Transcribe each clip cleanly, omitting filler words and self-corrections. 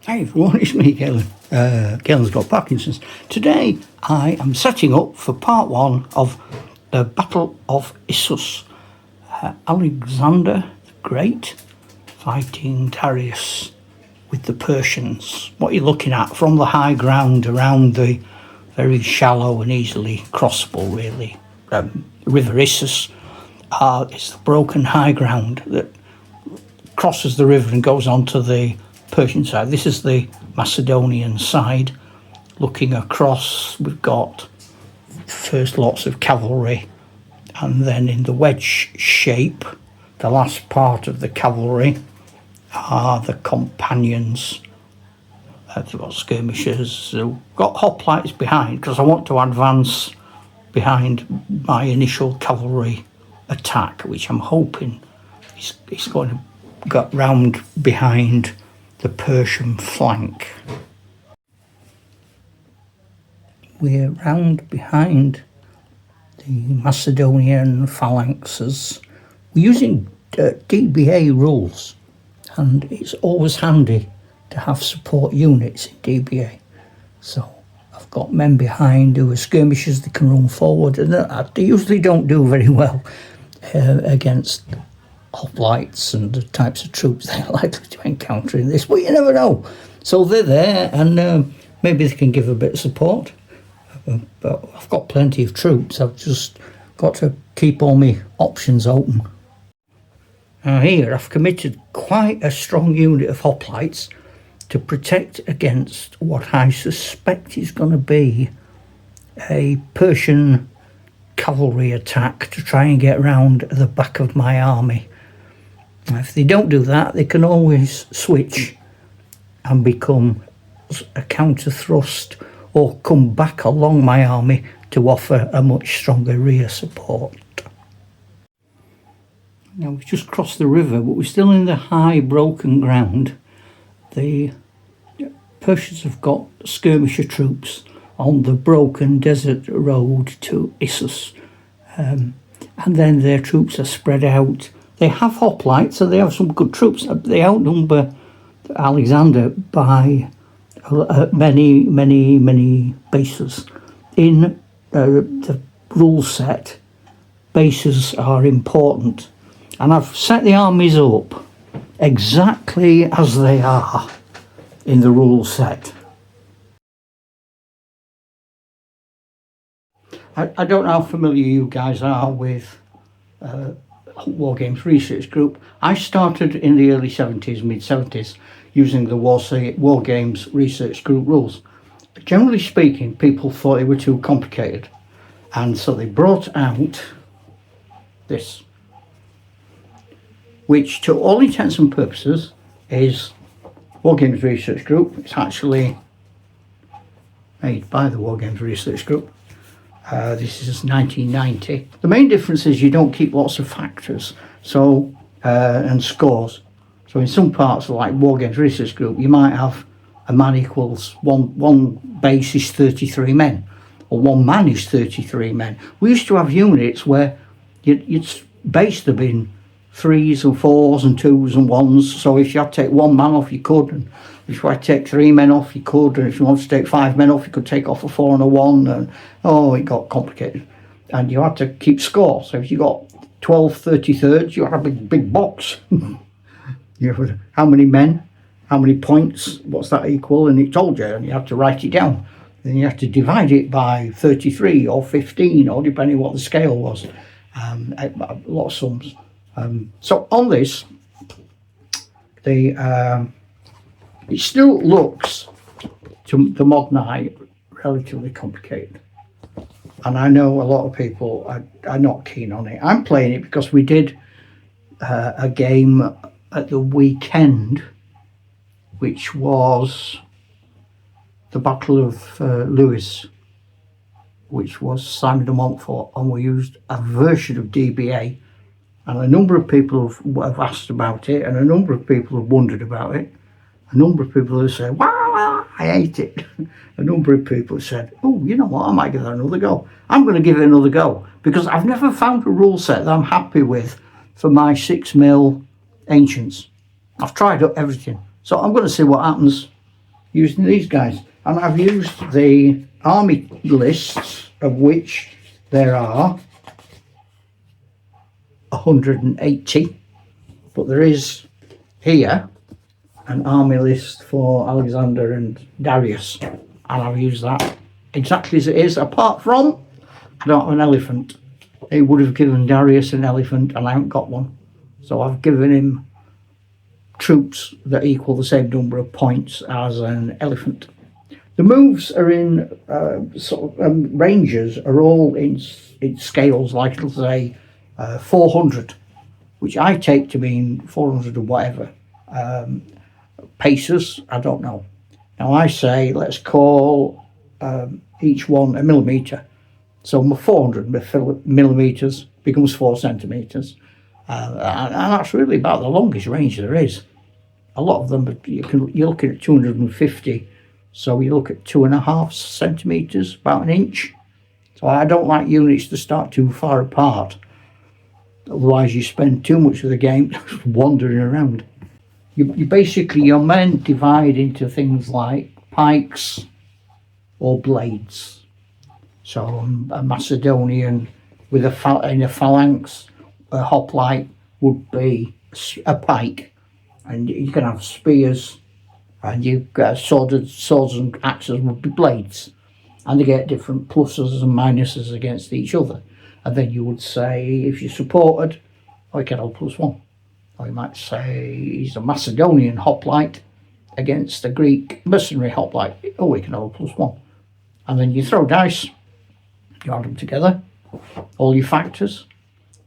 Hey everyone, it's me, Galen. Galen's got Parkinson's. Today I am setting up for part one of the Battle of Issus. Alexander the Great fighting Darius with the Persians. What you're looking at from the high ground around the very shallow and easily crossable, really, River Issus is the broken high ground that crosses the river and goes onto the Persian side. This is the Macedonian side. Looking across, we've got first lots of cavalry, and then in the wedge shape, the last part of the cavalry are the companions. They've got skirmishers. They've got hoplites behind because I want to advance behind my initial cavalry attack, which I'm hoping is going to get round behind the Persian flank. We're round behind the Macedonian phalanxes. We're using DBA rules, and it's always handy to have support units in DBA. So I've got men behind who are skirmishers. They can run forward, and they usually don't do very well against hoplites and the types of troops they're likely to encounter in this, but you never know. So they're there, and maybe they can give a bit of support. But I've got plenty of troops. I've just got to keep all my options open. Now here I've committed quite a strong unit of hoplites to protect against what I suspect is going to be a Persian cavalry attack to try and get round the back of my army. If they don't do that, they can always switch and become a counter thrust or come back along my army to offer a much stronger rear support. Now we've just crossed the river, but we're still in the high broken ground. The Persians have got skirmisher troops on the broken desert road to Issus, and then their troops are spread out. They have hoplites, so they have some good troops. They outnumber Alexander by many bases. In the rule set, bases are important, and I've set the armies up exactly as they are in the rule set. I don't know how familiar you guys are with War Games Research Group. I started in the early 70s, mid-70s, using the War Games Research Group rules. Generally speaking, people thought they were too complicated, and so they brought out this, which to all intents and purposes is War Games Research Group. It's actually made by the War Games Research Group. This is 1990. The main difference is you don't keep lots of factors and scores. So in some parts, like War Games Research Group, you might have a man equals one base is 33 men, or one man is 33 men. We used to have units where you'd base them in 3s and 4s and 2s and 1s. So if you had to take one man off, you could. And if you had to take 3 men off, you could. And if you wanted to take 5 men off, you could take off a 4 and a 1. And it got complicated. And you had to keep score. So if you got 12 33rds, you had a big box. How many men, how many points, what's that equal? And it told you, and you had to write it down. Then you have to divide it by 33 or 15, or depending what the scale was. A lot of sums. So on this, it still looks, to the modern eye, relatively complicated. And I know a lot of people are not keen on it. I'm playing it because we did a game at the weekend, which was the Battle of Lewes, which was Simon de Montfort, and we used a version of DBA. And a number of people have asked about it, and a number of people have wondered about it. A number of people have said, wow, I hate it. A number of people have said, oh, you know what, I might give that another go. I'm going to give it another go, because I've never found a rule set that I'm happy with for my 6mm ancients. I've tried up everything. So I'm going to see what happens using these guys. And I've used the army lists, of which there are 180, but there is here an army list for Alexander and Darius, and I've used that exactly as it is, apart from I don't have an elephant. It would have given Darius an elephant and I haven't got one, so I've given him troops that equal the same number of points as an elephant. The moves are in ranges are all in scales, like it'll say 400, which I take to mean 400 or whatever. Paces, I don't know. Now I say let's call each one a millimetre. So 400 millimetres becomes 4 centimetres. And that's really about the longest range there is. A lot of them, you're looking at 250. So you look at 2.5 centimetres, about an inch. So I don't like units to start too far apart. Otherwise you spend too much of the game wandering around. You basically, your men divide into things like pikes or blades. So a Macedonian with in a phalanx, a hoplite would be a pike. And you can have spears, and you've got swords and axes would be blades, and they get different pluses and minuses against each other. And then you would say, if you supported, you can have +1. Or you might say he's a Macedonian hoplite against a Greek mercenary hoplite. You can have +1. And then you throw dice, you add them together, all your factors.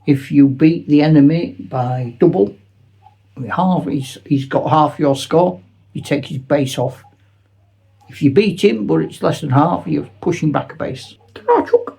If you beat the enemy by double, half, he's got half your score, you take his base off. If you beat him but it's less than half, you're pushing back a base. Ta-ra, chuck.